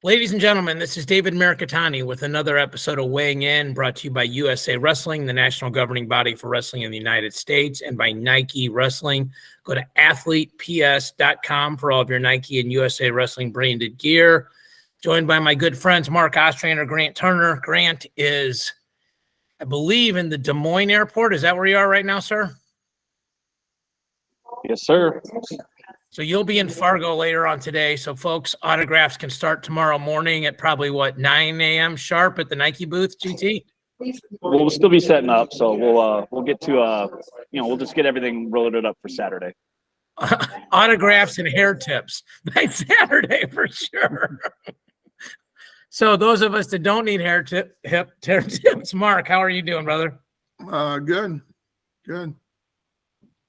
Ladies and gentlemen, this is David Mirikitani with another episode of Weighing In, brought to you by USA Wrestling, the national governing body for wrestling in the United States, and by Nike Wrestling. Go to athleteps.com for all of your Nike and USA Wrestling branded gear. Joined by my good friends, Ostrander and Grant Turner. Grant is, I believe, in the Des Moines airport. Is that where you are right now, sir? Yes, sir. So you'll be in Fargo later on today. So folks, autographs can start tomorrow morning at probably 9 a.m. sharp at the Nike booth, GT? We'll still be setting up, so we'll get to we'll just get everything loaded up for Saturday. Autographs and hair tips by Saturday for sure. So those of us that don't need hair tips, Mark, how are you doing, brother? Good.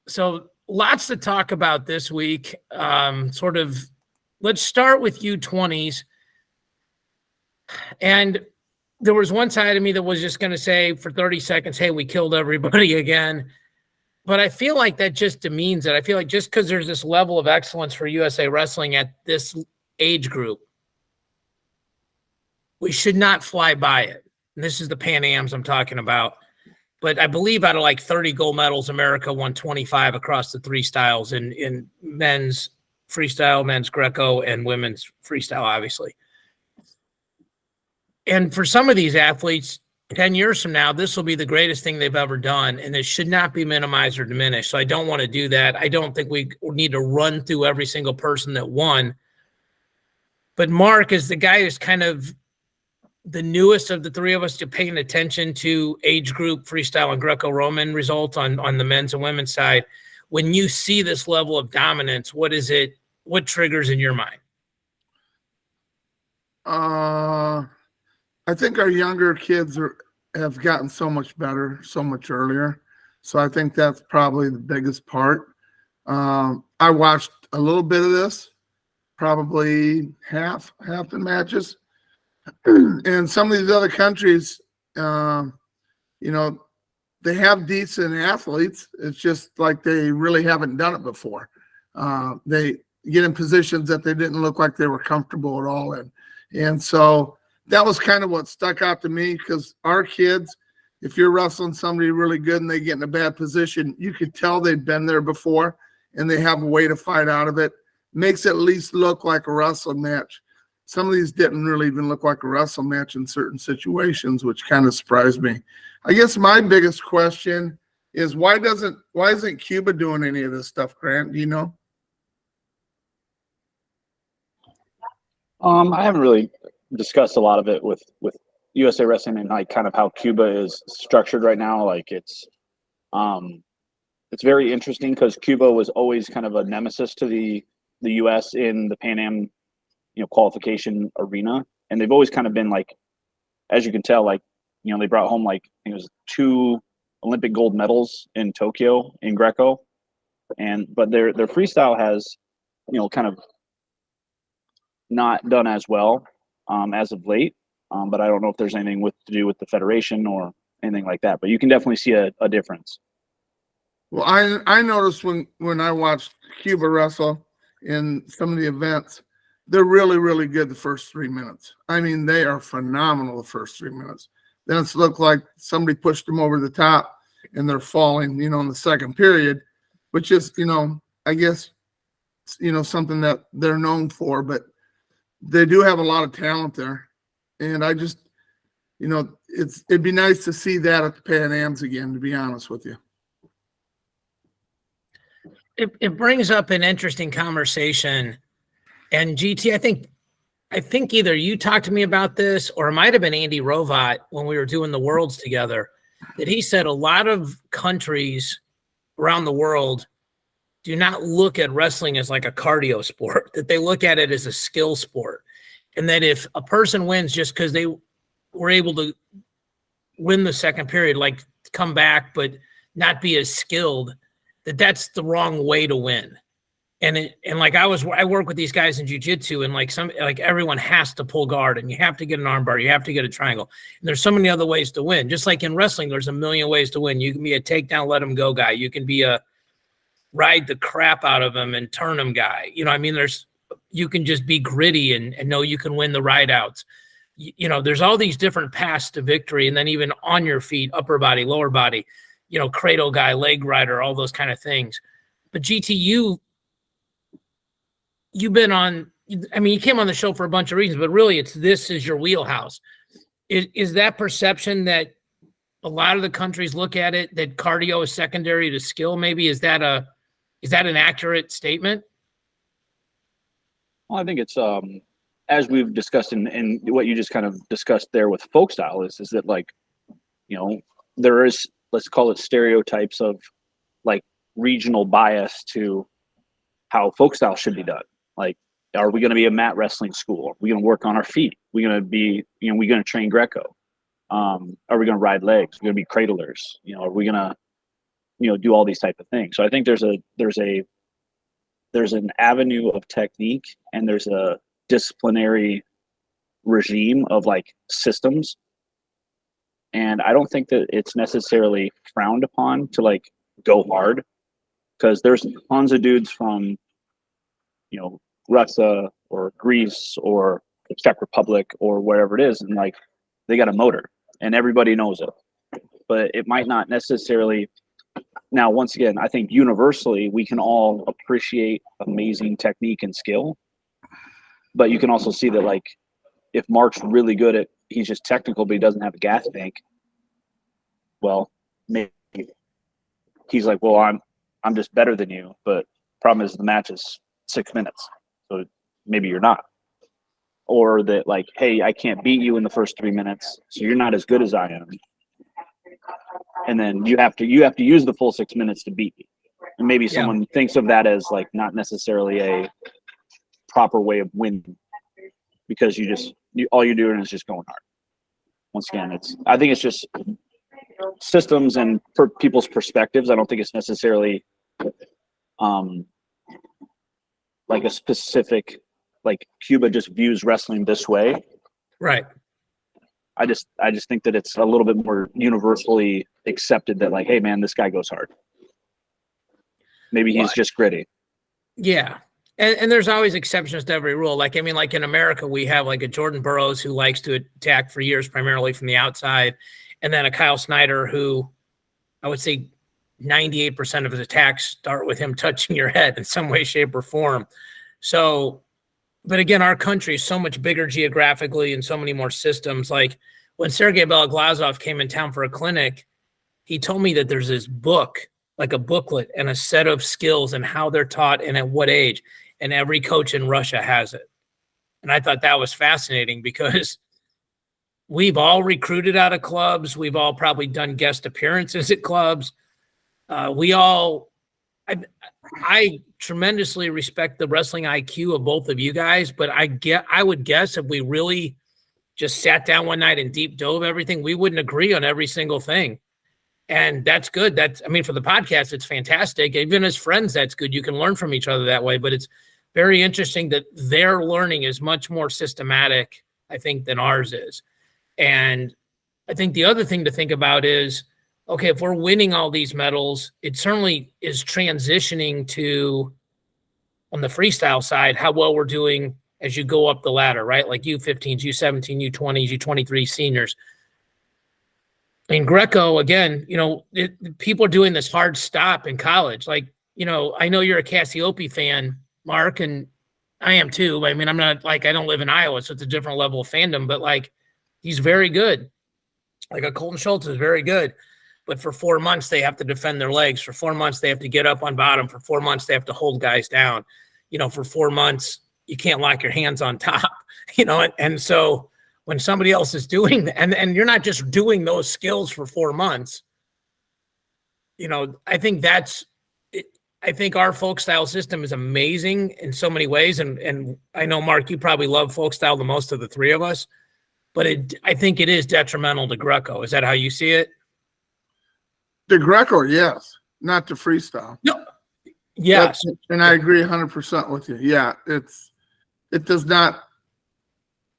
So lots to talk about this week. Let's start with U20s. And there was one side of me that was just going to say for 30 seconds, hey, we killed everybody again. But I feel like that just demeans it. I feel like just because there's this level of excellence for USA Wrestling at this age group, we should not fly by it. And this is the Pan-Ams I'm talking about. But I believe out of 30 gold medals, America won 25 across the three styles in men's freestyle, men's Greco, and women's freestyle, obviously. And for some of these athletes, 10 years from now, this will be the greatest thing they've ever done, and it should not be minimized or diminished. So I don't want to do that. I don't think we need to run through every single person that won. But Mark is the guy who's kind of the newest of the three of us to paying attention to age group freestyle and Greco-Roman results on the men's and women's side. When you see this level of dominance, what triggers in your mind? I think our younger kids have gotten so much better, so much earlier. So I think that's probably the biggest part. I watched a little bit of this, probably half the matches. And some of these other countries, they have decent athletes. It's just like they really haven't done it before. They get in positions that they didn't look like they were comfortable at all in. And so that was kind of what stuck out to me, because our kids, if you're wrestling somebody really good and they get in a bad position, you could tell they've been there before and they have a way to fight out of it. Makes it at least look like a wrestling match. Some of these didn't really even look like a wrestle match in certain situations, which kind of surprised me. I guess my biggest question is why isn't Cuba doing any of this stuff, Grant? Do you know? I haven't really discussed a lot of it with USA Wrestling and kind of how Cuba is structured right now. It's very interesting because Cuba was always kind of a nemesis to the U.S. in the Pan Am qualification arena, and they've always kind of been as you can tell, they brought home I think it was 2 Olympic gold medals in Tokyo in Greco, but their freestyle has kind of not done as well as of late, but I don't know if there's anything to do with the federation or anything like that, but you can definitely see a difference. Well, I noticed when I watched Cuba wrestle in some of the events, they're really, really good the first 3 minutes. I mean, they are phenomenal the first 3 minutes. Then it's looked like somebody pushed them over the top and they're falling, in the second period, which is, I guess, something that they're known for. But they do have a lot of talent there. And I just, it'd be nice to see that at the Pan-Ams again, to be honest with you. It brings up an interesting conversation. And GT, I think either you talked to me about this or it might have been Andy Rovat when we were doing the Worlds together, that he said a lot of countries around the world do not look at wrestling as like a cardio sport, that they look at it as a skill sport. And that if a person wins just because they were able to win the second period, come back but not be as skilled, that's the wrong way to win. And I work with these guys in jiu-jitsu, and everyone has to pull guard, and you have to get an armbar, you have to get a triangle. And there's so many other ways to win. Just like in wrestling, there's a million ways to win. You can be a takedown, let him go guy. You can be a ride the crap out of him and turn him guy. you can just be gritty and know you can win the rideouts. You know, there's all these different paths to victory, and then even on your feet, upper body, lower body, you know, cradle guy, leg rider, all those kind of things. But GT, you've been on, I mean, you came on the show for a bunch of reasons, but really this is your wheelhouse. Is that perception that a lot of the countries look at it, that cardio is secondary to skill? Maybe is that an accurate statement? Well, I think it's as we've discussed in what you just kind of discussed there with folk style is that, like, you know, there is, let's call it, stereotypes of like regional bias to how folk style should be done. Like, are we going to be a mat wrestling school? Are we going to work on our feet? We're going to be, you know, we're going to train Greco. Are we going to ride legs? We're going to be cradlers. You know, are we going to, you know, do all these type of things? So I think there's an avenue of technique, and there's a disciplinary regime of like systems. And I don't think that it's necessarily frowned upon to like go hard, because there's tons of dudes from, you know, Russia or Greece or the Czech Republic or wherever it is, and like they got a motor and everybody knows it, but it might not necessarily. Now, once again, I think universally we can all appreciate amazing technique and skill, but you can also see that, like, if Mark's really good at, he's just technical, but he doesn't have a gas tank. Well, maybe he's like, well, I'm just better than you, but problem is the match is 6 minutes, so maybe you're not. Or that, like, hey, I can't beat you in the first 3 minutes, so you're not as good as I am. And then you have to use the full 6 minutes to beat me. And maybe someone thinks of that as like not necessarily a proper way of winning, because all you're doing is just going hard. Once again, I think it's just systems and people's perspectives. I don't think it's necessarily like a specific, like Cuba just views wrestling this way. Right. I just think that it's a little bit more universally accepted that, like, hey man, this guy goes hard. Maybe he's just gritty. Yeah. And there's always exceptions to every rule. Like, I mean, like in America, we have like a Jordan Burroughs who likes to attack for years, primarily from the outside. And then a Kyle Snyder who, I would say 98% of his attacks start with him touching your head in some way, shape, or form. So, but again, our country is so much bigger geographically and so many more systems. Like when Sergei Beloglazov came in town for a clinic, he told me that there's this book, like a booklet and a set of skills and how they're taught and at what age. And every coach in Russia has it. And I thought that was fascinating because we've all recruited out of clubs. We've all probably done guest appearances at clubs. I tremendously respect the wrestling IQ of both of you guys, but I would guess if we really just sat down one night and deep dove everything, we wouldn't agree on every single thing. And that's good. I mean, for the podcast, it's fantastic. Even as friends, that's good. You can learn from each other that way, but it's very interesting that their learning is much more systematic, I think, than ours is. And I think the other thing to think about is, okay, if we're winning all these medals, it certainly is transitioning to, on the freestyle side, how well we're doing as you go up the ladder, right? Like U15s, U17, U20s, U23 seniors. In Greco, again, you know, people are doing this hard stop in college. Like, you know, I know you're a Cassiope fan, Mark, and I am too. I mean, I'm not, like, I don't live in Iowa, so it's a different level of fandom, but like, he's very good. Like a Colton Schultz is very good. But for 4 months, they have to defend their legs. For 4 months, they have to get up on bottom. For 4 months, they have to hold guys down. You know, for 4 months, you can't lock your hands on top, you know, and so when somebody else is doing that, and you're not just doing those skills for 4 months, you know, I think I think our folk style system is amazing in so many ways. And I know, Mark, you probably love folk style the most of the three of us, but I think it is detrimental to Greco. Is that how you see it? The Greco, yes, not the freestyle. No. Yes. And I agree 100% with you. Yeah, it does not.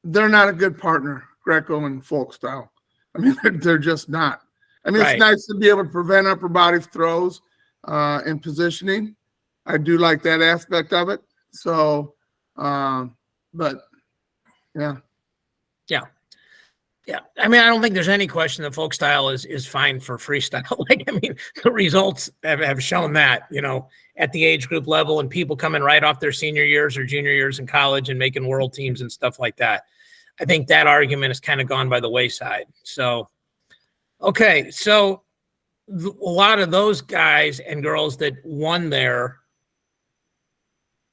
They're not a good partner, Greco and folk style. I mean, they're just not. I mean, It's nice to be able to prevent upper body throws in positioning. I do like that aspect of it. So, But yeah. Yeah, I mean, I don't think there's any question that folk style is fine for freestyle. Like, I mean, the results have shown that, at the age group level, and people coming right off their senior years or junior years in college and making world teams and stuff like that. I think that argument has kind of gone by the wayside. So, okay, so a lot of those guys and girls that won there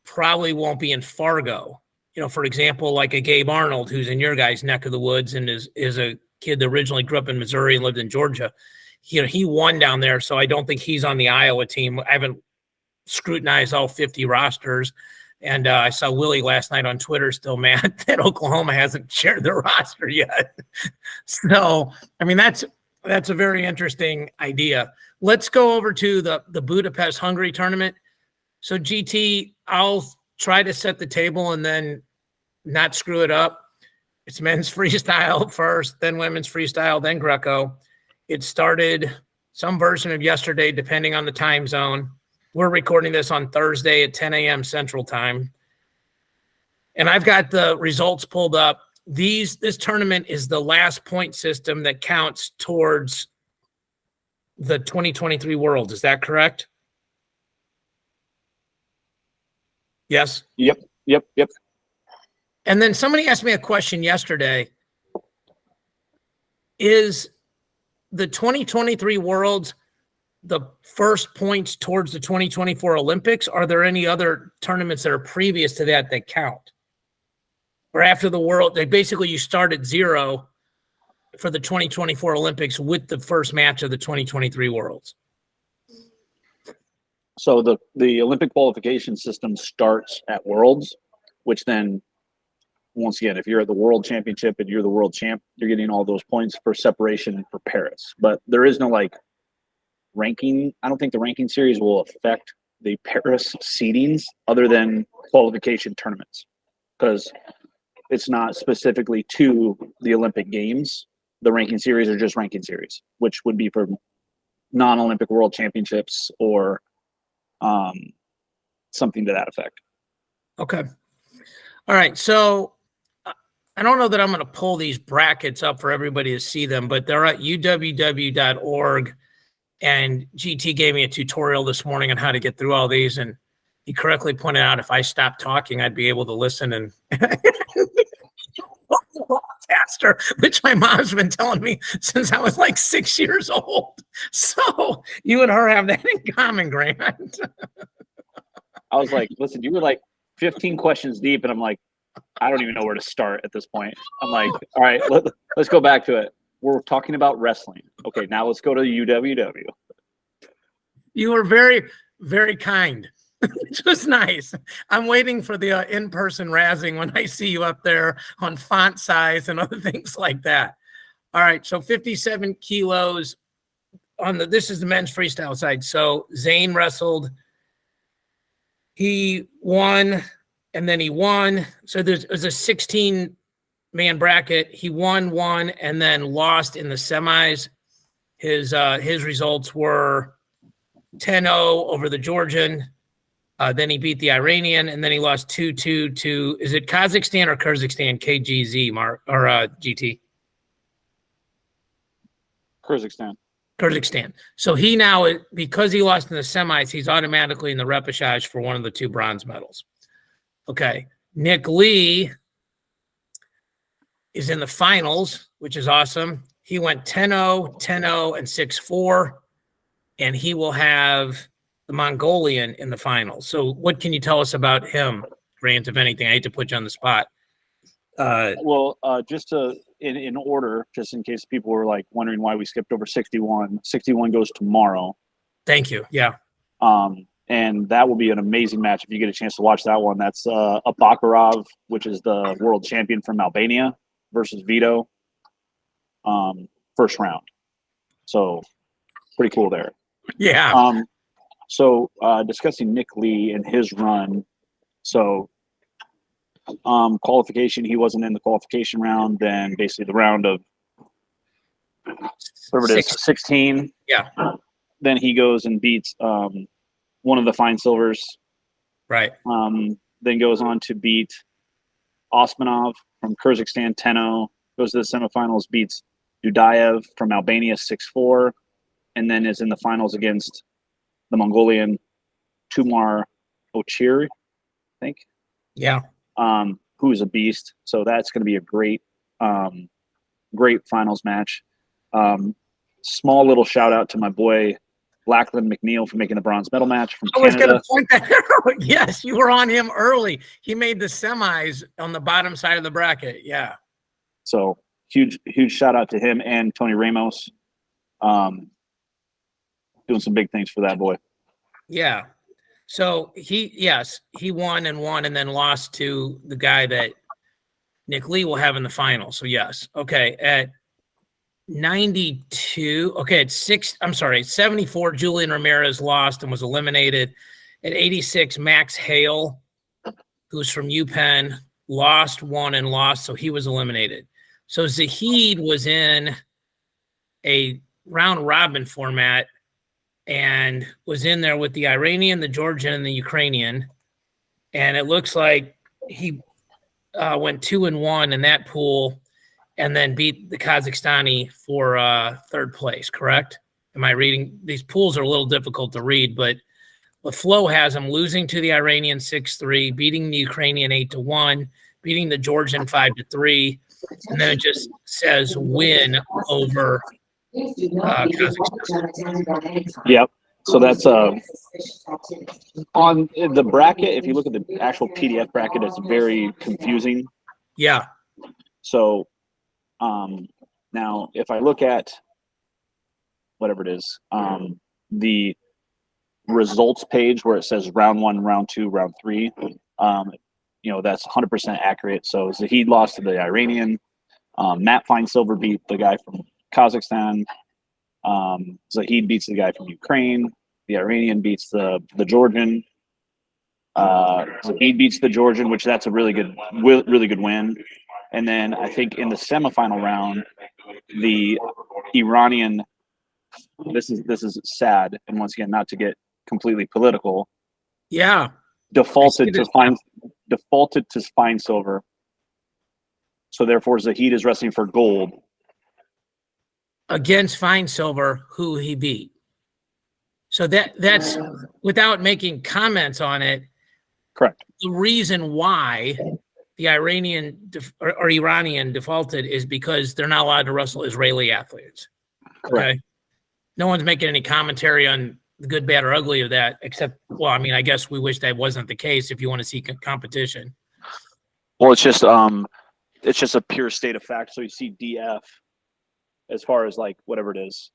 probably won't be in Fargo. For example, like a Gabe Arnold, who's in your guys' neck of the woods and is a kid that originally grew up in Missouri and lived in Georgia. He won down there, so I don't think he's on the Iowa team. I haven't scrutinized all 50 rosters, and I saw Willie last night on Twitter still mad that Oklahoma hasn't shared their roster yet. So, I mean, that's a very interesting idea. Let's go over to the Budapest, Hungary tournament. So, GT, I'll try to set the table and then not screw it up. It's men's freestyle first, then women's freestyle, then Greco. It started some version of yesterday, depending on the time zone. We're recording this on Thursday at 10 a.m. Central Time. And I've got the results pulled up. This tournament is the last point system that counts towards the 2023 Worlds. Is that correct? Yes. Yep. And then somebody asked me a question yesterday. Is the 2023 Worlds the first points towards the 2024 Olympics? Are there any other tournaments that are previous to that count? Or after the World, you start at 0 for the 2024 Olympics with the first match of the 2023 Worlds? So the Olympic qualification system starts at Worlds, which then, once again, if you're at the World Championship and you're the world champ, you're getting all those points for separation for Paris. But there is no ranking. I don't think the ranking series will affect the Paris seedings other than qualification tournaments, because it's not specifically to the Olympic Games. The ranking series are just ranking series, which would be for non-Olympic World Championships or something to that effect. Okay. All right. So I don't know that I'm going to pull these brackets up for everybody to see them, but they're at uww.org. And GT gave me a tutorial this morning on how to get through all these. And he correctly pointed out if I stopped talking, I'd be able to listen and faster, which my mom's been telling me since I was 6 years old. So you and her have that in common, Grant. I was like, listen, you were 15 questions deep, and I'm like, I don't even know where to start at this point. I'm like, all right, let's go back to it. We're talking about wrestling. Okay, now let's go to UWW. You were very, very kind, which was nice. I'm waiting for the in-person razzing when I see you up there on font size and other things like that. All right, so 57 kilos this is the men's freestyle side. So Zane wrestled. He won, and then he won. So it was a 16-man bracket. He won, and then lost in the semis. His results were 10-0 over the Georgian. Then he beat the Iranian, and then he lost 2-2 to, is it Kazakhstan or Kyrgyzstan? KGZ, Mark, or GT? Kyrgyzstan. So he now, because he lost in the semis, he's automatically in the repechage for one of the 2 bronze medals. Okay. Nick Lee is in the finals, which is awesome. He went 10-0, 10-0, and 6-4, and he will have the Mongolian in the finals. So what can you tell us about him, Grant, if anything? I hate to put you on the spot. Just to in order, just in case people were wondering why we skipped over 61. 61 goes tomorrow. Thank you. Yeah. And that will be an amazing match if you get a chance to watch that one. That's Abakarov, which is the world champion from Albania, versus Vito. First round. So pretty cool there. Yeah. So discussing Nick Lee and his run. So qualification, he wasn't in the qualification round. Then basically the round of whatever it is, 16. Yeah. Then he goes and beats one of the fine silvers. Right. then goes on to beat Osmanov from Kyrgyzstan 10-0, goes to the semifinals, beats Dudayev from Albania 6-4, and then is in the finals against the Mongolian Tumar Ochiri, I think. Yeah. Who's a beast. So that's going to be a great finals match. Small little shout out to my boy Lachlan McNeil for making the bronze medal match from Canada. I was going to point that out. Yes, you were on him early. He made the semis on the bottom side of the bracket. Yeah. So huge shout out to him and Tony Ramos. Doing some big things for that boy. Yeah. So he won and then lost to the guy that Nick Lee will have in the final. So yes. Okay. At 92. Okay. At 74, Julian Ramirez lost and was eliminated. At 86, Max Hale, who's from UPenn, won and lost. So he was eliminated. So Zahid was in a round robin format and was in there with the Iranian, the Georgian, and the Ukrainian. And it looks like he went 2-1 in that pool and then beat the Kazakhstani for third place, correct? Am I reading? These pools are a little difficult to read, but Flo has him losing to the Iranian 6-3, beating the Ukrainian 8-1, beating the Georgian 5-3, and then it just says win over Kazakhstan. Yep. So that's on the bracket. If you look at the actual PDF bracket, it's very confusing. Yeah. So now if I look at whatever it is, the results page where it says round 1, round 2, round 3, that's 100% accurate. So Zahid lost to the Iranian. Matt Feinsilver beat the guy from Kazakhstan. Zahid beats the guy from Ukraine. The Iranian beats the Georgian. Zahid beats the Georgian, which that's a really good win. And then I think in the semifinal round, the Iranian. This is sad, and once again, not to get completely political. Yeah. Defaulted to Feinsilver. So therefore, Zahid is wrestling for gold against Feinsilver, who he beat. So that's without making comments on it. Correct. The reason why the Iranian defaulted is because they're not allowed to wrestle Israeli athletes. Correct. Okay. No one's making any commentary on the good, bad, or ugly of that, except, well, I mean, I guess we wish that wasn't the case if you want to see competition. Well, it's just a pure state of fact. So you see DF, as far as like whatever it is,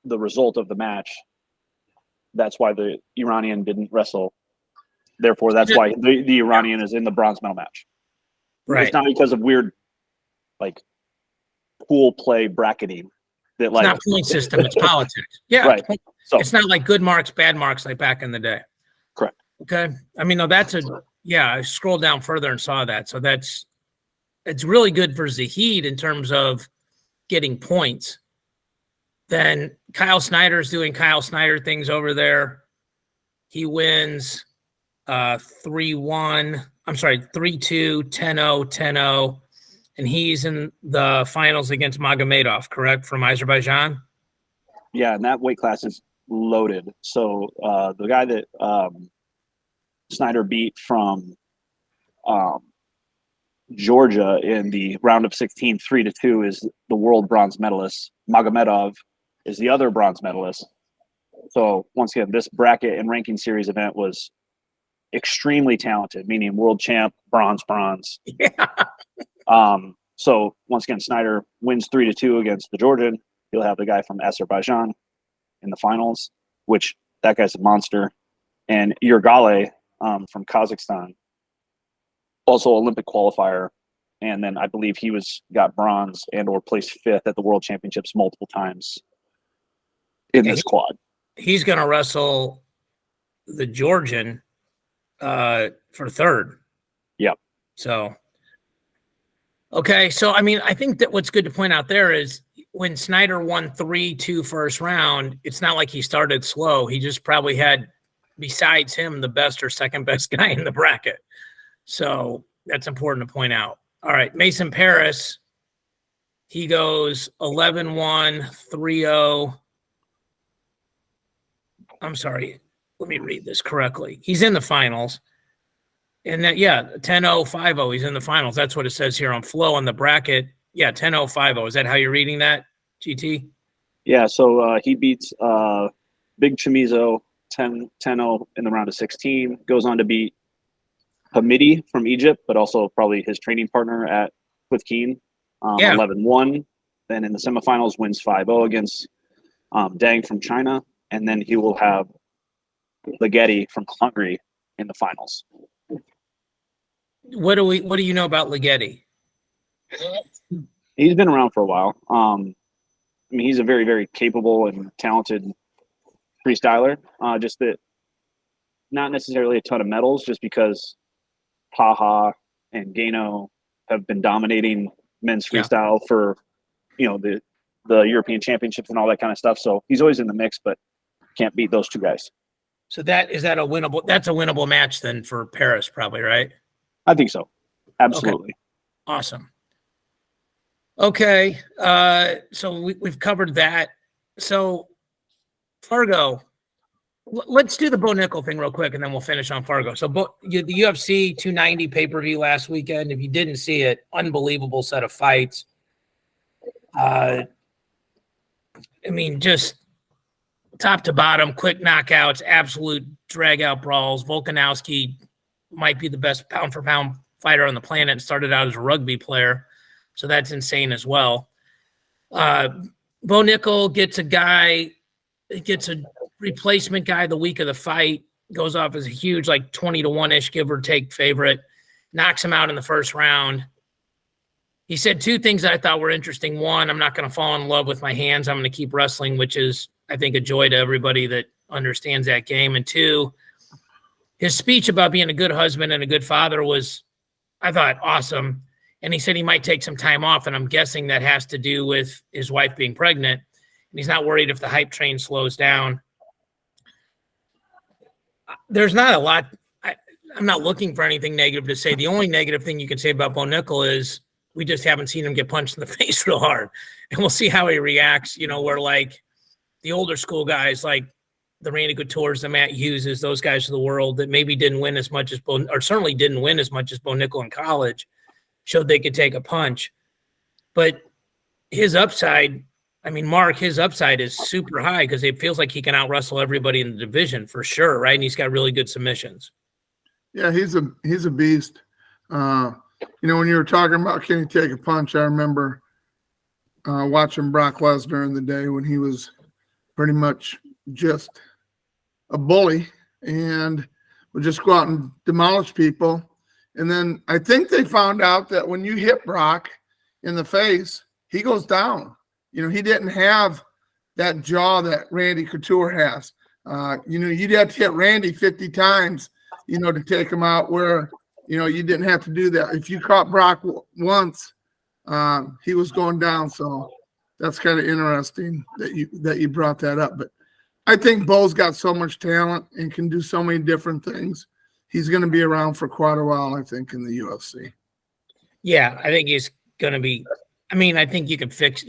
the result of the match. That's why the Iranian didn't wrestle. Therefore, that's why the Iranian is in the bronze medal match. Right. It's not because of weird, like, pool play bracketing. That, like, it's not point system, it's politics. Yeah. Right. So it's not like good marks, bad marks like back in the day. Correct. Okay. I mean, no, I scrolled down further and saw that. So it's really good for Zahid in terms of getting points. Then Kyle Snyder's doing Kyle Snyder things over there. He wins 3-1. I'm sorry, 3-2, 10-0, 10-0. And he's in the finals against Magomedov, correct, from Azerbaijan? Yeah, and that weight class is loaded. So the guy that Snyder beat from Georgia in the round of 16, 3-2, is the world bronze medalist. Magomedov is the other bronze medalist. So once again, this bracket and ranking series event was extremely talented, meaning world champ, bronze. Yeah. So once again, Snyder wins 3-2 against the Georgian. He'll have the guy from Azerbaijan in the finals, which that guy's a monster. And Yurgale from Kazakhstan, also Olympic qualifier. And then I believe he got bronze and or placed 5th at the World Championships multiple times in this quad. He's going to wrestle the Georgian for 3rd. Yep. So, okay. So, I mean, I think that what's good to point out there is when Snyder won 3-2 first round, it's not like he started slow. He just probably had, besides him, the best or second best guy in the bracket. So that's important to point out. All right, Mason Paris, he goes 11-1, 3-0. I'm sorry, let me read this correctly. He's in the finals. And that, 10-0, 5-0, he's in the finals. That's what it says here on Flow on the bracket. Yeah, 10-0, 5-0. Is that how you're reading that, GT? Yeah, so he beats Big Chamizo 10-0 in the round of 16, goes on to beat Hamidi from Egypt, but also probably his training partner with Keen, 11-1. Then in the semifinals wins 5-0 against Dang from China, and then he will have Ligeti from Hungary in the finals. What do you know about Ligeti? He's been around for a while. I mean, he's a very, very capable and talented freestyler. Just that, not necessarily a ton of medals, just because Paha and Gano have been dominating men's freestyle for, the European Championships and all that kind of stuff. So he's always in the mix, but can't beat those two guys. So that's a winnable match then for Paris, probably, right? I think so. Absolutely. Okay. Awesome. Okay. So we've covered that. So Fargo, let's do the Bo Nickel thing real quick, and then we'll finish on Fargo. So the UFC 290 pay-per-view last weekend, if you didn't see it, unbelievable set of fights. I mean, just top to bottom, quick knockouts, absolute drag-out brawls. Volkanovski might be the best pound-for-pound fighter on the planet and started out as a rugby player, so that's insane as well. Bo Nickel gets a replacement guy the week of the fight, goes off as a huge, 20-1-ish, give or take favorite, knocks him out in the first round. He said two things that I thought were interesting. One, I'm not going to fall in love with my hands. I'm going to keep wrestling, which is, I think, a joy to everybody that understands that game. And two, his speech about being a good husband and a good father was, I thought, awesome. And he said he might take some time off, and I'm guessing that has to do with his wife being pregnant. And he's not worried if the hype train slows down. There's not a lot. I'm not looking for anything negative to say. The only negative thing you can say about Bo Nickel is we just haven't seen him get punched in the face real hard. And we'll see how he reacts, where the older school guys like the Randy Couture's, the Matt Hugheses, those guys of the world that maybe didn't win as much as certainly didn't win as much as Bo Nickel in college, showed they could take a punch. But his upside, Mark, his upside is super high because it feels like he can out-wrestle everybody in the division for sure, right? And he's got really good submissions. Yeah, he's a beast. When you were talking about can he take a punch, I remember watching Brock Lesnar in the day when he was pretty much just a bully and would just go out and demolish people. And then I think they found out that when you hit Brock in the face, he goes down. He didn't have that jaw that Randy Couture has. You'd have to hit Randy 50 times, to take him out, where, you didn't have to do that. If you caught Brock once, he was going down. So that's kind of interesting that you brought that up. But I think Bo's got so much talent and can do so many different things. He's going to be around for quite a while, I think, in the UFC. Yeah, I think he's going to be. I think you can fix,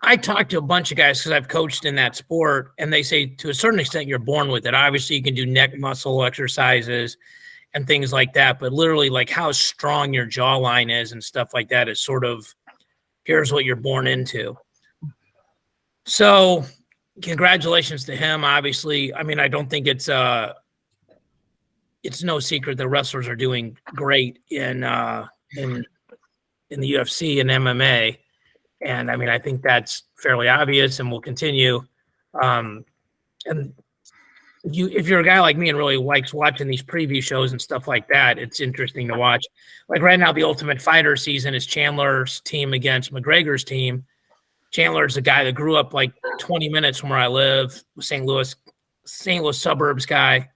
I talked to a bunch of guys because I've coached in that sport, and they say to a certain extent you're born with it. Obviously, you can do neck muscle exercises and things like that, but literally how strong your jawline is and stuff like that is sort of, here's what you're born into. So congratulations to him, obviously. I don't think it's no secret that wrestlers are doing great in the UFC and MMA. And I think that's fairly obvious and will continue. And if you're a guy like me and really likes watching these preview shows and stuff like that, it's interesting to watch. Like right now, the Ultimate Fighter season is Chandler's team against McGregor's team. Chandler's a guy that grew up 20 minutes from where I live, St. Louis suburbs guy,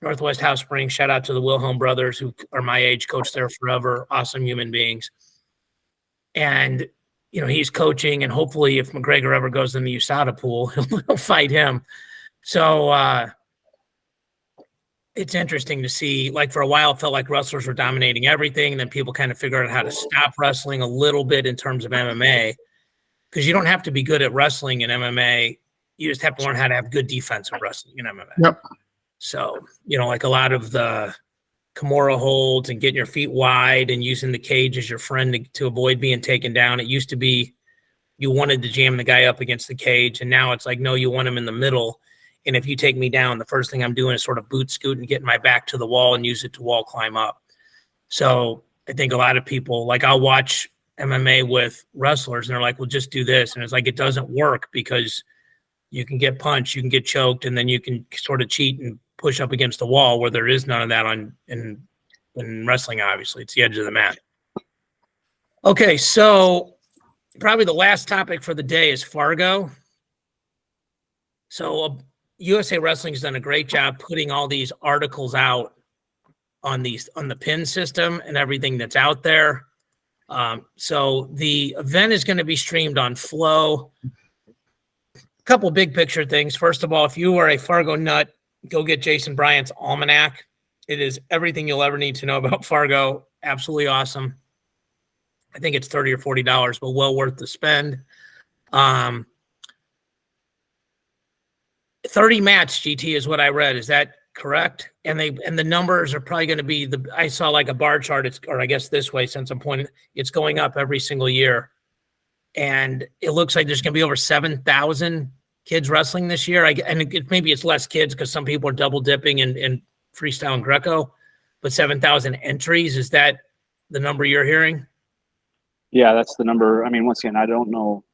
Northwest House Springs. Shout out to the Wilhelm brothers who are my age, coached there forever. Awesome human beings. And, he's coaching, and hopefully if McGregor ever goes in the USADA pool, he'll fight him. So, it's interesting to see, like for a while, it felt like wrestlers were dominating everything. And then people kind of figured out how to stop wrestling a little bit in terms of MMA, because you don't have to be good at wrestling in MMA. You just have to learn how to have good defensive wrestling in MMA. Yep. So, like a lot of the Kimura holds and getting your feet wide and using the cage as your friend to avoid being taken down. It used to be you wanted to jam the guy up against the cage, and now it's like, no, you want him in the middle. And if you take me down, the first thing I'm doing is sort of boot scoot and getting my back to the wall and use it to wall climb up. So I think a lot of people, like I'll watch MMA with wrestlers and they're like, well, just do this. And it's like, it doesn't work because you can get punched, you can get choked, and then you can sort of cheat and push up against the wall, where there is none of that in wrestling, obviously. It's the edge of the mat. Okay, so probably the last topic for the day is Fargo. So USA Wrestling has done a great job putting all these articles out on the pin system and everything that's out there. So the event is going to be streamed on Flow. A couple big picture things. First of all, if you are a Fargo nut, go get Jason Bryant's Almanac. It is everything you'll ever need to know about Fargo. Absolutely awesome. I think it's $30 or $40, but well worth the spend. 30 mats, GT, is what I read. Is that correct? And the numbers are probably going to be I saw like a bar chart, or I guess this way, since I'm pointing, it's going up every single year. And it looks like there's going to be over 7,000 kids wrestling this year. Maybe it's less kids because some people are double dipping in freestyle and Greco, but 7,000 entries. Is that the number you're hearing? Yeah, that's the number. I mean, once again, I don't know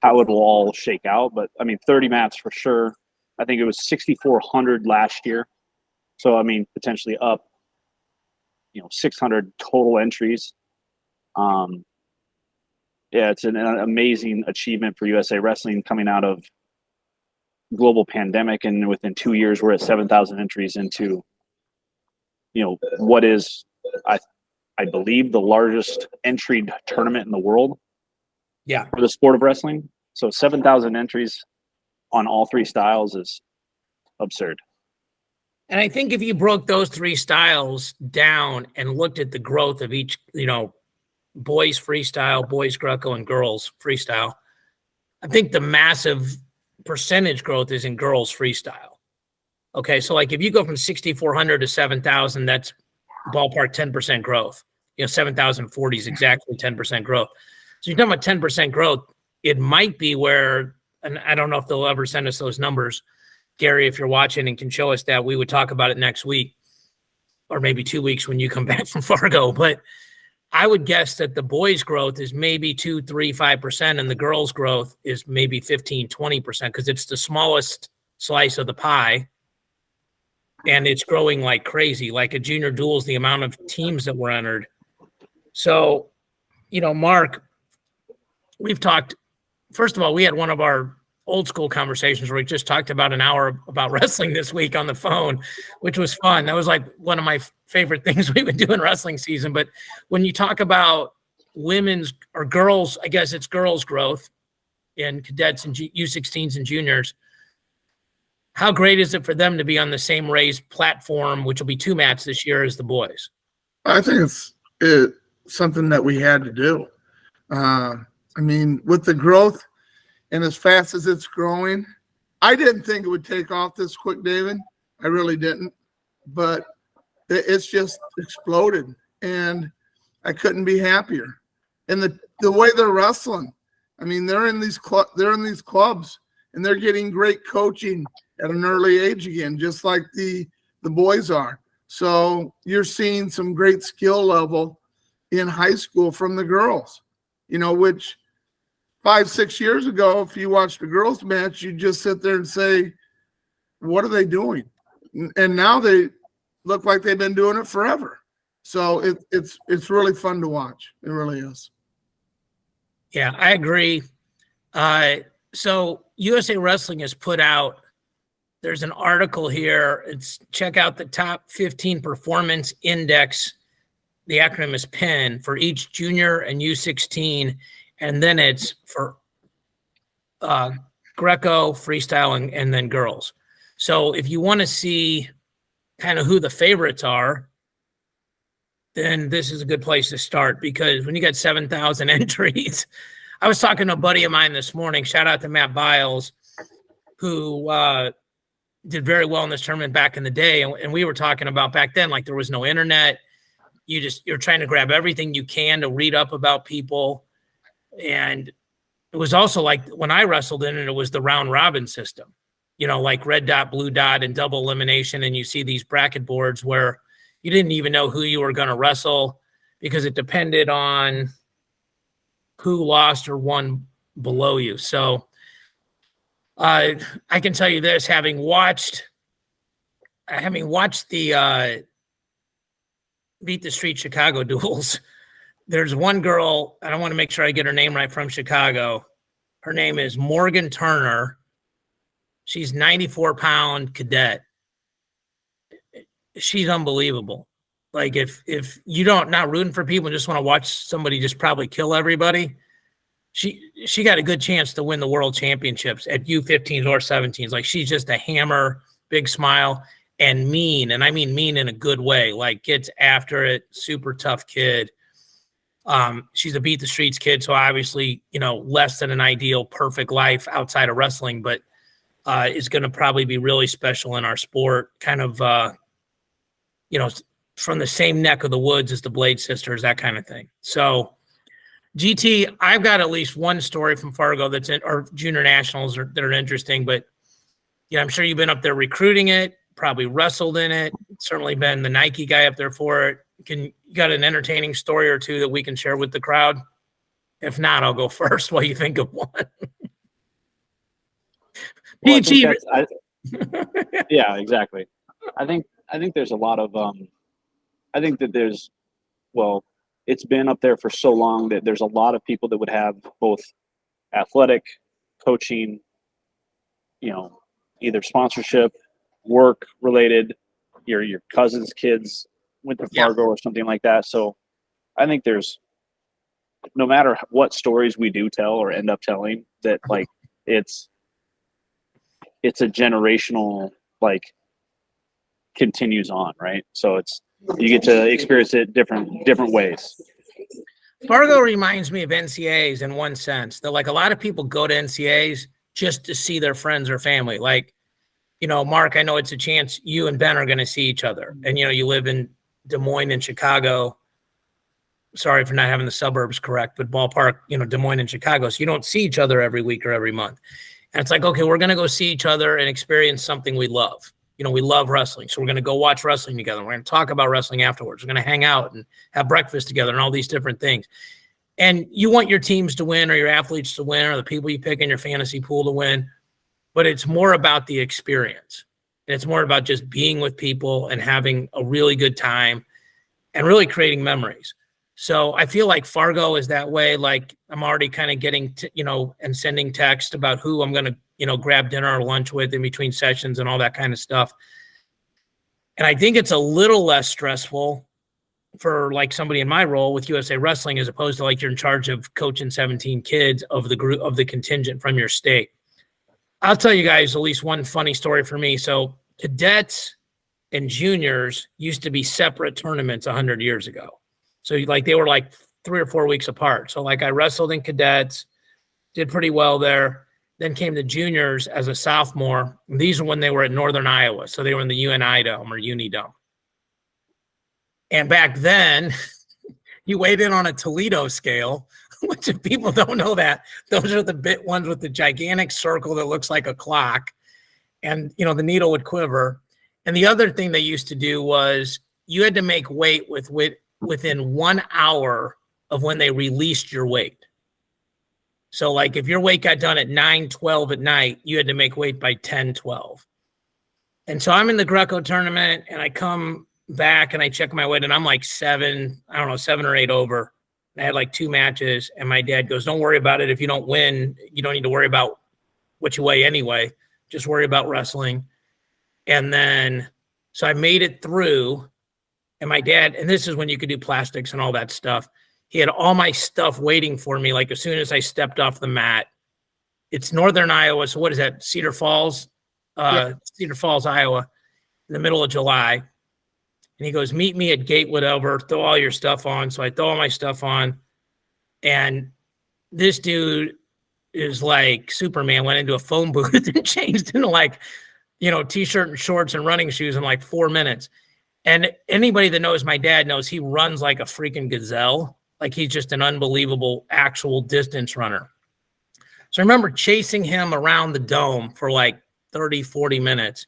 how it will all shake out, but I mean, 30 mats for sure. I think it was 6,400 last year. So, I mean, potentially up, 600 total entries. Yeah, it's an amazing achievement for USA Wrestling coming out of global pandemic. And within 2 years, we're at 7,000 entries into, what is, I believe, the largest entry tournament in the world. Yeah. For the sport of wrestling. So 7,000 entries on all three styles is absurd. And I think if you broke those three styles down and looked at the growth of each, boys freestyle, boys Greco, and girls freestyle, I think the massive percentage growth is in girls freestyle. Okay, so like if you go from 6,400 to 7,000, that's ballpark 10% growth. 7,040 is exactly 10% growth. So you're talking about 10% growth. It might be where, and I don't know if they'll ever send us those numbers, Gary, if you're watching and can show us that, we would talk about it next week or maybe 2 weeks when you come back from Fargo. But I would guess that the boys' growth is maybe 2, 3, 5%, and the girls' growth is maybe 15, 20%, because it's the smallest slice of the pie. And it's growing like crazy, like a junior duels, the amount of teams that were entered. So, Mark, we've talked, first of all, we had one of our old school conversations where we just talked about an hour about wrestling this week on the phone, which was fun. That was like one of my favorite things we would do in wrestling season. But when you talk about women's or girls, I guess it's girls' growth in cadets and U16s and juniors, how great is it for them to be on the same raised platform, which will be 2 mats this year, as the boys? I think it's something that we had to do. I mean, with the growth and as fast as it's growing, I didn't think it would take off this quick, David. I really didn't. But it's just exploded, and I couldn't be happier. And the way they're wrestling, I mean, they're in these clubs, and they're getting great coaching at an early age again, just like the boys are. So you're seeing some great skill level in high school from the girls, which 5-6 years ago, if you watched a girls match, you just sit there and say, what are they doing? And now they look like they've been doing it forever. So it's really fun to watch. It really is. Yeah, I agree. So USA Wrestling has put out, there's an article here. It's check out the top 15 performance index. The acronym is PIN for each junior and U16. And then it's for Greco, freestyle, and then girls. So if you want to see kind of who the favorites are, then this is a good place to start, because when you got 7,000 entries, I was talking to a buddy of mine this morning, shout out to Matt Biles, who did very well in this tournament back in the day. And we were talking about back then, like there was no internet. You're trying to grab everything you can to read up about people. And it was also like when I wrestled in it, it was the round robin system, like red dot, blue dot, and double elimination. And you see these bracket boards where you didn't even know who you were going to wrestle because it depended on who lost or won below you. So I can tell you this, having watched the Beat the Street Chicago duels, there's one girl, and I want to make sure I get her name right, from Chicago. Her name is Morgan Turner. She's 94-pound cadet. She's unbelievable. Like if you not rooting for people and just want to watch somebody just probably kill everybody, she got a good chance to win the world championships at U15s or 17s. Like she's just a hammer, big smile, and mean. And I mean mean in a good way, like gets after it, super tough kid. She's a beat the streets kid. So obviously, less than an ideal perfect life outside of wrestling, but is going to probably be really special in our sport. Kind of, from the same neck of the woods as the Blade sisters, that kind of thing. So GT, I've got at least one story from Fargo that's or junior nationals that are interesting, but I'm sure you've been up there recruiting it, probably wrestled in it, certainly been the Nike guy up there for it. You got an entertaining story or two that we can share with the crowd? If not, I'll go first while you think of one. Well, yeah, exactly. I think there's a lot of I think that it's been up there for so long that there's a lot of people that would have both athletic, coaching, either sponsorship, work related, your cousin's kids went to Fargo or something like that. So I think there's, no matter what stories we do tell or end up telling, that like it's a generational, like, continues on, right? So you get to experience it different ways. Fargo reminds me of NCAAs in one sense. That like a lot of people go to NCAAs just to see their friends or family. Like, Mark, I know it's a chance you and Ben are going to see each other. And, you live in Des Moines and Chicago. Sorry for not having the suburbs correct, but ballpark, Des Moines and Chicago. So you don't see each other every week or every month. And it's like, okay, we're going to go see each other and experience something we love. We love wrestling. So we're going to go watch wrestling together. We're going to talk about wrestling afterwards. We're going to hang out and have breakfast together and all these different things. And you want your teams to win or your athletes to win or the people you pick in your fantasy pool to win. But it's more about the experience. And it's more about just being with people and having a really good time and really creating memories. So I feel like Fargo is that way. Like I'm already kind of getting, and sending text about who I'm going to, grab dinner or lunch with in between sessions and all that kind of stuff. And I think it's a little less stressful for like somebody in my role with USA Wrestling, as opposed to like you're in charge of coaching 17 kids of the group of the contingent from your state. I'll tell you guys at least one funny story for me. So cadets and juniors used to be separate tournaments 100 years ago. So like they were like 3 or 4 weeks apart. So like I wrestled in cadets, did pretty well there. Then came the juniors as a sophomore. And these are when they were at Northern Iowa. So they were in the UNI Dome or Uni Dome. And back then, you weighed in on a Toledo scale, which if people don't know that, those are the bit ones with the gigantic circle that looks like a clock. And, the needle would quiver. And the other thing they used to do was you had to make weight within 1 hour of when they released your weight. So like if your weight got done at 9:12 at night, you had to make weight by 10:12. And so I'm in the Greco tournament and I come back and I check my weight and I'm like 7 or 8 over. I had like 2 matches and my dad goes, don't worry about it. If you don't win, you don't need to worry about what you weigh anyway. Just worry about wrestling. And then, so I made it through. And my dad, and this is when you could do plastics and all that stuff. He had all my stuff waiting for me. Like as soon as I stepped off the mat, it's Northern Iowa. So what is that? Cedar Falls, Cedar Falls, Iowa. in the middle of July. And he goes, meet me at gate whatever, throw all your stuff on. So I throw all my stuff on. And this dude is like Superman, went into a phone booth and changed into like, T-shirt and shorts and running shoes in like 4 minutes. And anybody that knows my dad knows he runs like a freaking gazelle. Like he's just an unbelievable actual distance runner. So I remember chasing him around the dome for like 30, 40 minutes.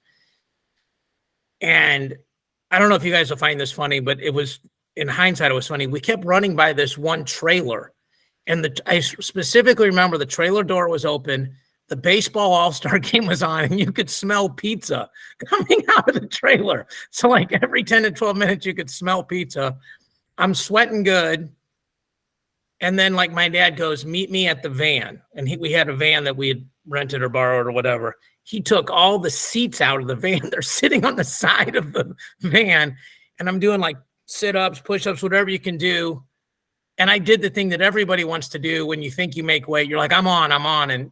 And I don't know if you guys will find this funny, but it was, in hindsight, it was funny. We kept running by this one trailer. And I specifically remember the trailer door was open. The baseball all-star game was on, and you could smell pizza coming out of the trailer. So like every 10 to 12 minutes, you could smell pizza. I'm sweating good. And then like my dad goes, meet me at the van. And we had a van that we had rented or borrowed or whatever. He took all the seats out of the van. They're sitting on the side of the van. And I'm doing like sit-ups, push-ups, whatever you can do. And I did the thing that everybody wants to do when you think you make weight. You're like, I'm on. And,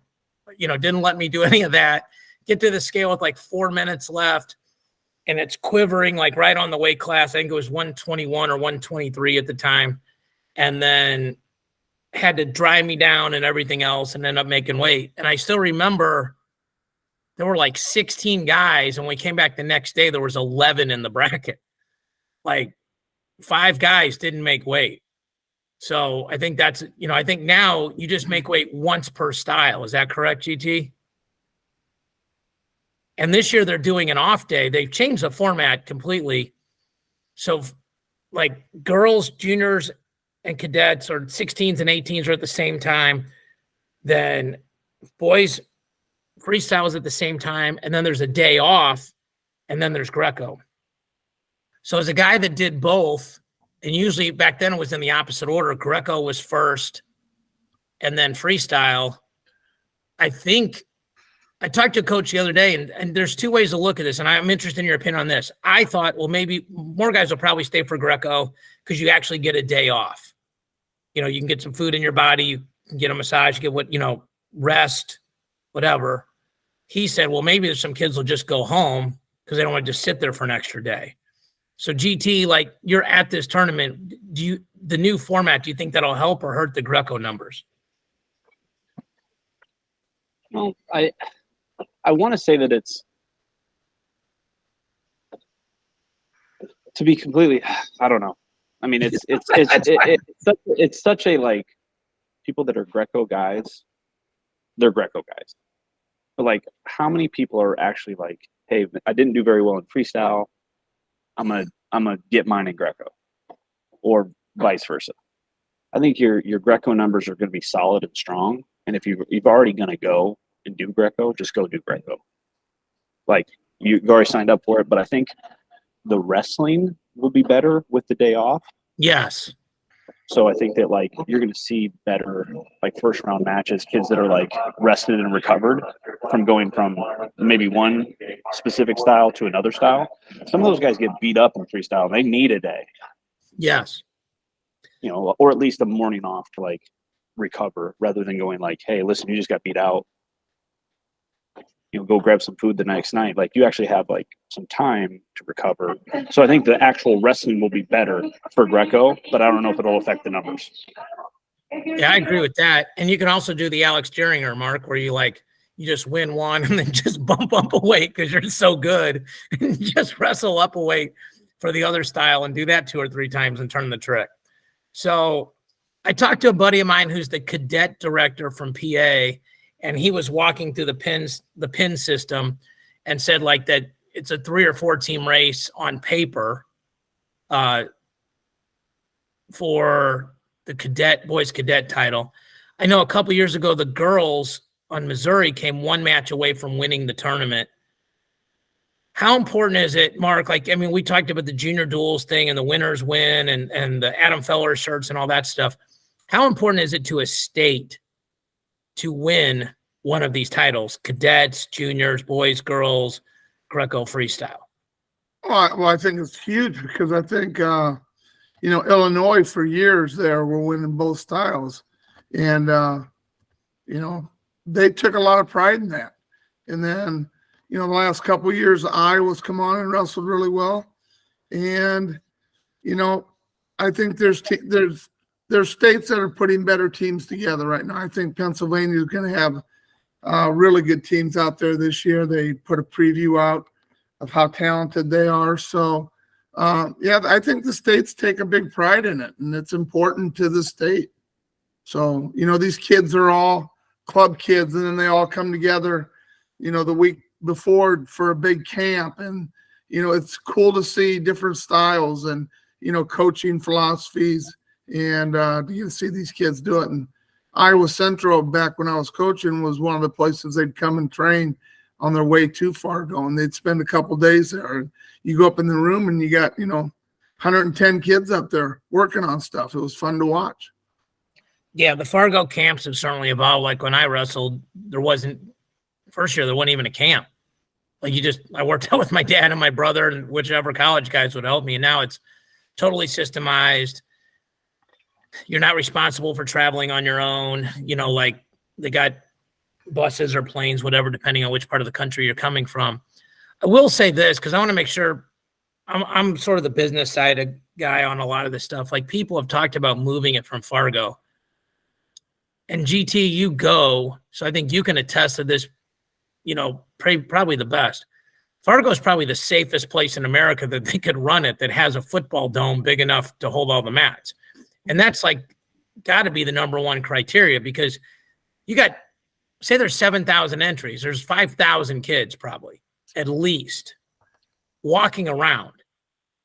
didn't let me do any of that. Get to the scale with like 4 minutes left. And it's quivering like right on the weight class. I think it was 121 or 123 at the time. And then had to dry me down and everything else and end up making weight. And I still remember there were like 16 guys. And when we came back the next day, there was 11 in the bracket. Like 5 guys didn't make weight. So I think that's, I think now you just make weight once per style. Is that correct, GT? And this year they're doing an off day. They've changed the format completely. So like girls, juniors, and cadets, or 16s and 18s are at the same time. Then boys freestyles at the same time. And then there's a day off. And then there's Greco. So as a guy that did both, and usually back then it was in the opposite order. Greco was first and then freestyle. I think I talked to a coach the other day, and there's 2 ways to look at this, and I'm interested in your opinion on this. I thought, well, maybe more guys will probably stay for Greco because you actually get a day off. You can get some food in your body, you can get a massage, get rest, whatever. He said, well, maybe there's some kids will just go home because they don't want to just sit there for an extra day. So GT, like you're at this tournament, the new format, do you think that'll help or hurt the Greco numbers? Well, I want to say that it's, to be completely, I don't know. I mean, it's such a, like, people that are Greco guys, they're Greco guys. But like, how many people are actually like, hey, I didn't do very well in freestyle, I'm gonna get mine in Greco, or vice versa. I think your Greco numbers are going to be solid and strong. And if you've already going to go and do Greco, just go do Greco. Like you've already signed up for it, but I think the wrestling will be better with the day off. Yes. So I think that like you're going to see better like first round matches, kids that are like rested and recovered from going from maybe one specific style to another style. Some of those guys get beat up in freestyle. They need a day. Yes. Or at least a morning off to like recover rather than going like, hey, listen, you just got beat out. Go grab some food the next night. Like you actually have like some time to recover. So I think the actual wrestling will be better for Greco, but I don't know if it'll affect the numbers. Yeah, I agree with that. And you can also do the Alex Geringer, Mark, where you just win one and then just bump up a weight because you're so good and just wrestle up a weight for the other style and do that 2 or 3 times and turn the trick. So I talked to a buddy of mine who's the cadet director from PA, and he was walking through the pin system and said like that it's a 3 or 4 team race on paper for the boys cadet title. I know a couple years ago, the girls on Missouri came 1 match away from winning the tournament. How important is it, Mark? Like, I mean, we talked about the junior duels thing and the winners win and the Adam Feller shirts and all that stuff. How important is it to a state to win one of these titles, cadets, juniors, boys, girls, Greco freestyle? Well, I think it's huge because I think, Illinois for years there were winning both styles. And, they took a lot of pride in that. And then, the last couple of years, Iowa's come on and wrestled really well. And, I think there's states that are putting better teams together right now. I think Pennsylvania is going to have really good teams out there this year. They put a preview out of how talented they are. So, I think the states take a big pride in it, and it's important to the state. So, these kids are all club kids, and then they all come together, the week before for a big camp. And, it's cool to see different styles and, coaching philosophies, and to get to see these kids do it. And Iowa Central, back when I was coaching, was one of the places they'd come and train on their way to Fargo, and they'd spend a couple days there. And you go up in the room and you got, 110 kids up there working on stuff. It was fun to watch. Yeah, the Fargo camps have certainly evolved. Like when I wrestled, there wasn't even a camp. Like I worked out with my dad and my brother and whichever college guys would help me. And now it's totally systemized. You're not responsible for traveling on your own. Like they got buses or planes, whatever, depending on which part of the country you're coming from. I will say this, because I want to make sure I'm sort of the business side of guy on a lot of this stuff. Like people have talked about moving it from Fargo. And GT, you go, so I think you can attest to this, probably the best. Fargo is probably the safest place in America that they could run it, that has a football dome big enough to hold all the mats. And that's got to be the number one criteria, because you got, say there's 7,000 entries. There's 5,000 kids probably, at least, walking around.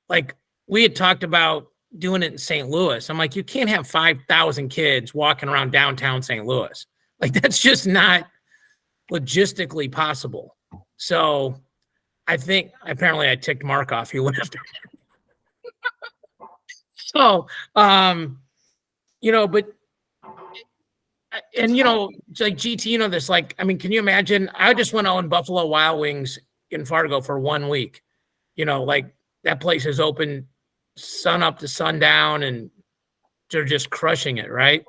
Like we had talked about doing it in St. Louis. I'm like, you can't have 5,000 kids walking around downtown St. Louis. Like that's just not logistically possible. So I think apparently I ticked Mark off. He left. So, but, and, it's like GT, this, like, I mean, can you imagine? I just went on Buffalo Wild Wings in Fargo for 1 week. Like that place is open sun up to sundown and they're just crushing it, right?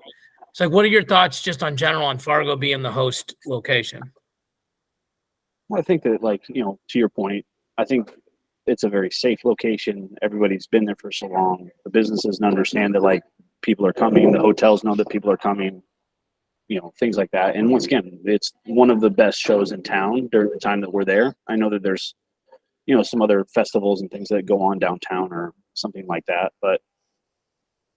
It's like, what are your thoughts just on general on Fargo being the host location? Well, I think that, to your point, I think it's a very safe location. Everybody's been there for so long. The businesses understand that, people are coming. The hotels know that people are coming, things like that. And once again, it's one of the best shows in town during the time that we're there. I know that there's, some other festivals and things that go on downtown or something like that. But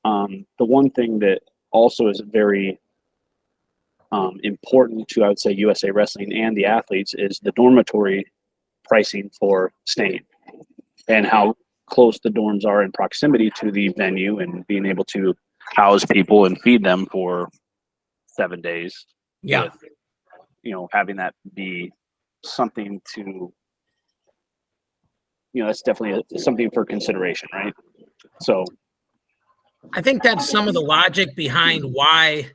the one thing that also is very important to, I would say, USA Wrestling and the athletes is the dormitory pricing for staying and how close the dorms are in proximity to the venue and being able to house people and feed them for 7 days. Yeah. With, having that be something to, that's definitely something for consideration, right? So I think that's some of the logic behind why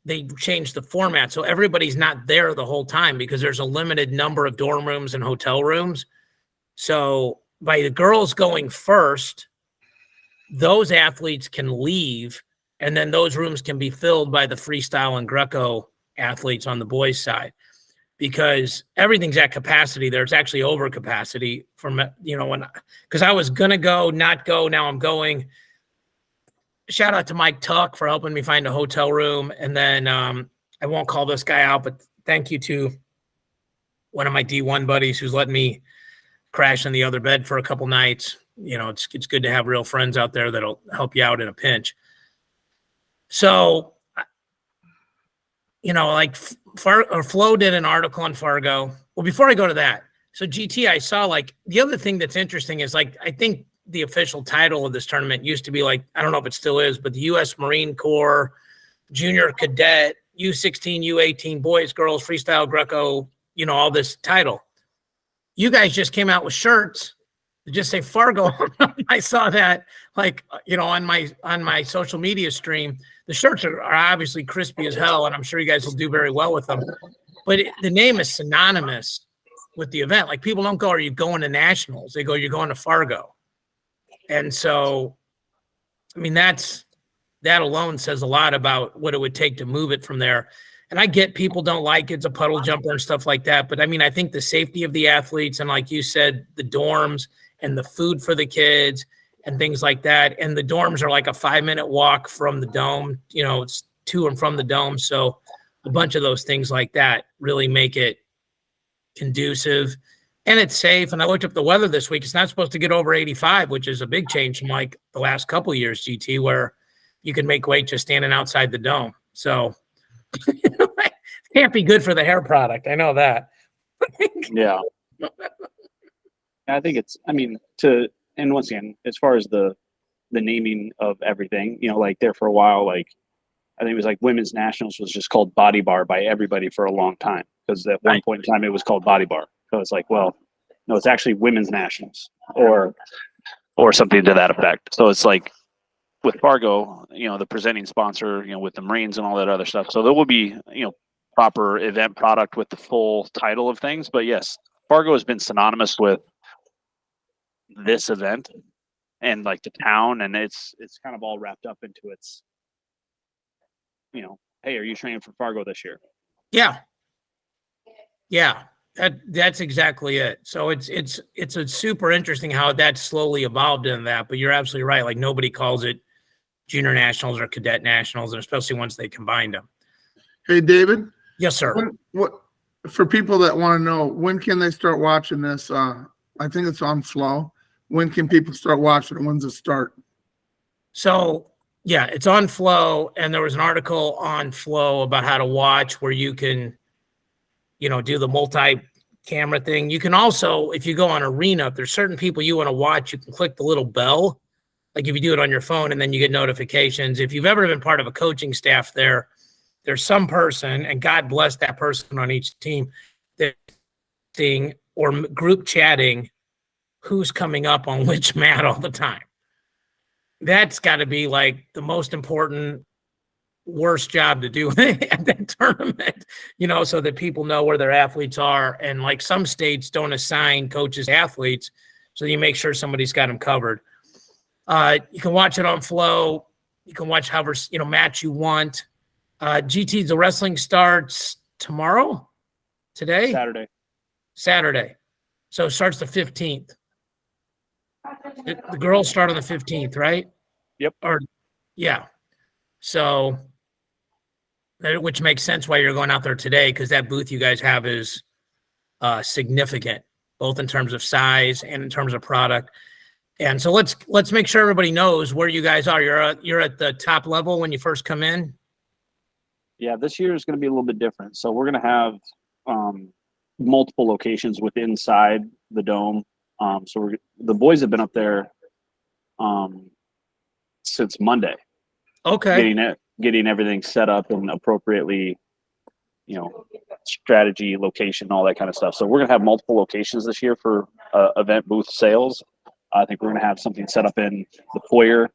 they changed the format. So everybody's not there the whole time because there's a limited number of dorm rooms and hotel rooms. So by the girls going first, those athletes can leave, and then those rooms can be filled by the freestyle and Greco athletes on the boys' side, because everything's at capacity there. It's actually over capacity from, because I was going to go, not go. Now I'm going. Shout out to Mike Tuck for helping me find a hotel room. And then I won't call this guy out, but thank you to one of my D1 buddies who's letting me crash in the other bed for a couple nights. It's good to have real friends out there that'll help you out in a pinch. So, Flo did an article on Fargo. Well, before I go to that, so GT, I saw the other thing that's interesting is I think the official title of this tournament used to be I don't know if it still is, but the U.S. Marine Corps Junior Cadet U16, U18 boys, girls, freestyle, Greco, all this title. You guys just came out with shirts that just say Fargo. I saw that on my social media stream. The shirts are obviously crispy as hell, and I'm sure you guys will do very well with them. But the name is synonymous with the event. People don't go, are you going to Nationals? They go, you're going to Fargo. And so, I mean, that alone says a lot about what it would take to move it from there. and I get people don't like it's a puddle jumper and stuff like that. But I mean, I think the safety of the athletes and like you said, the dorms and the food for the kids and things like that. And the dorms are like a 5-minute walk from the dome, it's to and from the dome. So a bunch of those things like that really make it conducive and it's safe. And I looked up the weather this week. It's not supposed to get over 85, which is a big change from like the last couple of years, GT, where you can make weight just standing outside the dome. So it can't be good for the hair product. I know that. Yeah. I think and once again, as far as the naming of everything, like there for a while, like I think it was like Women's Nationals was just called Body Bar by everybody for a long time, because at one point in time it was called Body Bar. So it's like, well, no, it's actually Women's Nationals or something to that effect. So it's like with Fargo, the presenting sponsor, with the Marines and all that other stuff. So there will be, proper event product with the full title of things. But yes, Fargo has been synonymous with this event and like the town, and it's kind of all wrapped up into its, hey, are you training for Fargo this year? Yeah. That's exactly it. So it's a super interesting how that slowly evolved into that, but you're absolutely right. Like nobody calls it junior nationals or cadet nationals, and especially once they combined them. Hey, David. Yes, sir. What for people that want to know, when can they start watching this? I think it's on Flow. When can people start watching it? When's it start? So yeah, it's on Flow, and there was an article on Flow about how to watch where you can, do the multi-camera thing. You can also, if you go on Arena, if there's certain people you want to watch, you can click the little bell, like if you do it on your phone, and then you get notifications. If you've ever been part of a coaching staff there's some person, and God bless that person on each team, that thing or group chatting who's coming up on which mat all the time. That's got to be like the most important, worst job to do at that tournament, so that people know where their athletes are. And like some states don't assign coaches to athletes, so you make sure somebody's got them covered. You can watch it on Flow. You can watch however, match you want. GT, the wrestling starts today? Saturday. So it starts the 15th. The girls start on the 15th, right? Yep. Yeah. So, which makes sense why you're going out there today, because that booth you guys have is significant, both in terms of size and in terms of product. And so let's make sure everybody knows where you guys are. You're at the top level when you first come in. Yeah, this year is going to be a little bit different. So we're going to have multiple locations inside the dome. So the boys have been up there since Monday. Okay. Getting everything set up and appropriately, strategy, location, all that kind of stuff. So we're going to have multiple locations this year for event booth sales. I think we're going to have something set up in the foyer.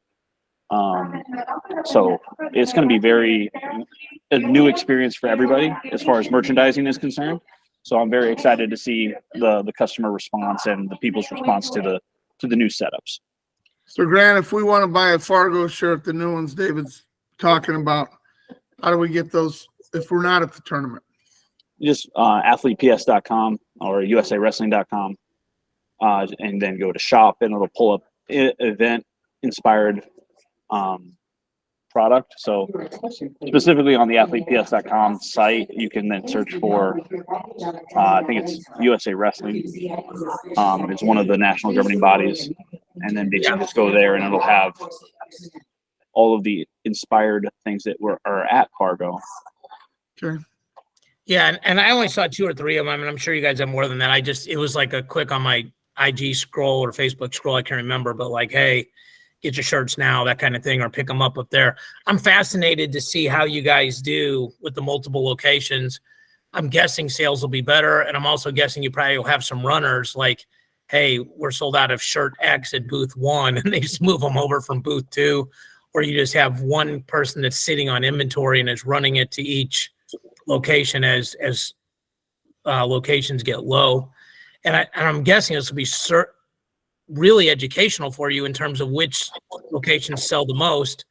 So it's going to be a new experience for everybody as far as merchandising is concerned. So I'm very excited to see the customer response and the people's response to the new setups. So Grant, if we want to buy a Fargo shirt, the new ones David's talking about, how do we get those if we're not at the tournament? Just athleteps.com or usawrestling.com, and then go to shop, and it'll pull up event inspired product. So specifically on the athleteps.com site, you can then search for I think it's USA Wrestling. It's one of the national governing bodies, and then they can just go there and it'll have all of the inspired things that are at Fargo. Okay. Yeah, and I only saw 2 or 3 of them. I mean, I'm sure you guys have more than that. It was like a click on my IG scroll or Facebook scroll. I can't remember, but like, hey, get your shirts now, that kind of thing, or pick them up there. I'm fascinated to see how you guys do with the multiple locations. I'm guessing sales will be better, and I'm also guessing you probably will have some runners like, hey, we're sold out of shirt X at booth 1, and they just move them over from booth 2, or you just have one person that's sitting on inventory and is running it to each location as locations get low. And I'm guessing this will be really educational for you in terms of which locations sell the most,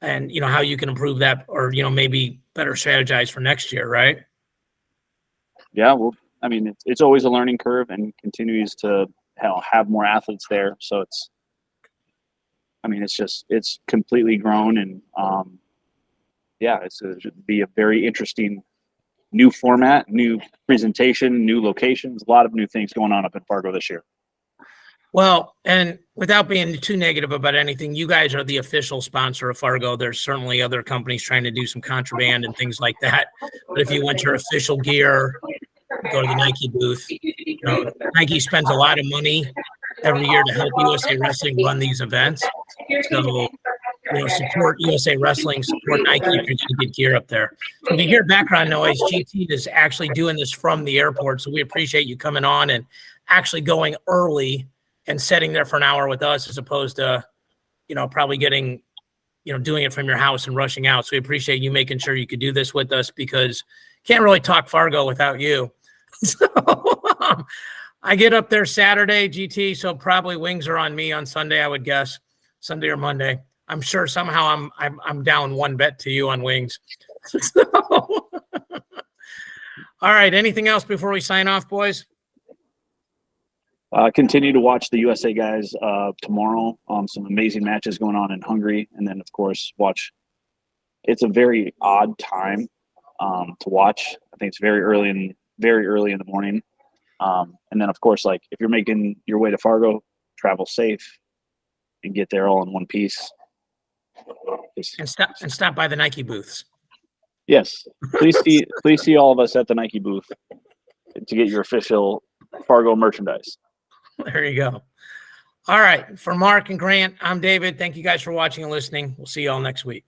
and how you can improve that, or maybe better strategize for next year, right? Yeah, well, I mean, it's always a learning curve and continues to have more athletes there. So it's completely grown, and it should be a very interesting new format, new presentation, new locations, a lot of new things going on up in Fargo this year. Well, and without being too negative about anything, you guys are the official sponsor of Fargo. There's certainly other companies trying to do some contraband and things like that. But if you want your official gear, go to the Nike booth. You know, Nike spends a lot of money every year to help USA Wrestling run these events. So, support USA Wrestling, support Nike if you're going to get gear up there. So if you hear background noise, GT is actually doing this from the airport. So we appreciate you coming on and actually going early and sitting there for an hour with us, as opposed to, probably getting, doing it from your house and rushing out. So we appreciate you making sure you could do this with us, because can't really talk Fargo without you. So I get up there Saturday, GT. So probably wings are on me on Sunday, I would guess, Sunday or Monday. I'm sure somehow I'm down one bet to you on wings. So, all right. Anything else before we sign off, boys? Continue to watch the USA guys tomorrow. Some amazing matches going on in Hungary, and then of course watch. It's a very odd time to watch. I think it's very early in the morning, and then of course, like, if you're making your way to Fargo, travel safe and get there all in one piece. And stop by the Nike booths. Yes, please see all of us at the Nike booth to get your official Fargo merchandise. There you go. All right. For Mark and Grant, I'm David. Thank you guys for watching and listening. We'll see you all next week.